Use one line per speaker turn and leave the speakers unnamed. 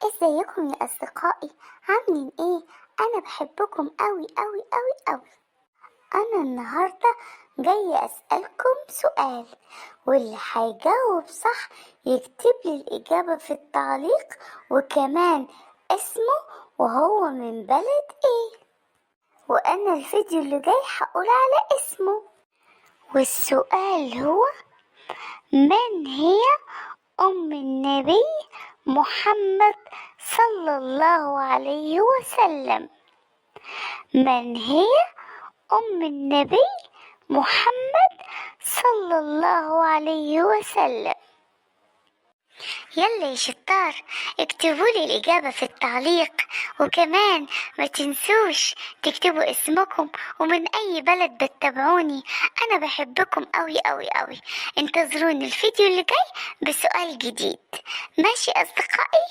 ازيكم يا اصدقائي؟ عاملين ايه؟ انا بحبكم قوي قوي قوي قوي. انا النهارده جايه اسالكم سؤال، واللي هيجاوب صح يكتب لي الاجابه في التعليق، وكمان اسمه وهو من بلد ايه. وانا الفيديو اللي جاي هقول على اسمه. والسؤال هو: من هي أم النبي محمد صلى الله عليه وسلم؟ من هي أم النبي محمد صلى الله عليه وسلم؟ يلا يا شطار، اكتبوا لي الإجابة في التعليق، وكمان ما تنسوش تكتبوا اسمكم ومن أي بلد بتتابعوني. أنا بحبكم قوي قوي قوي. انتظروني الفيديو اللي جاي بسؤال جديد. ماشي أصدقائي؟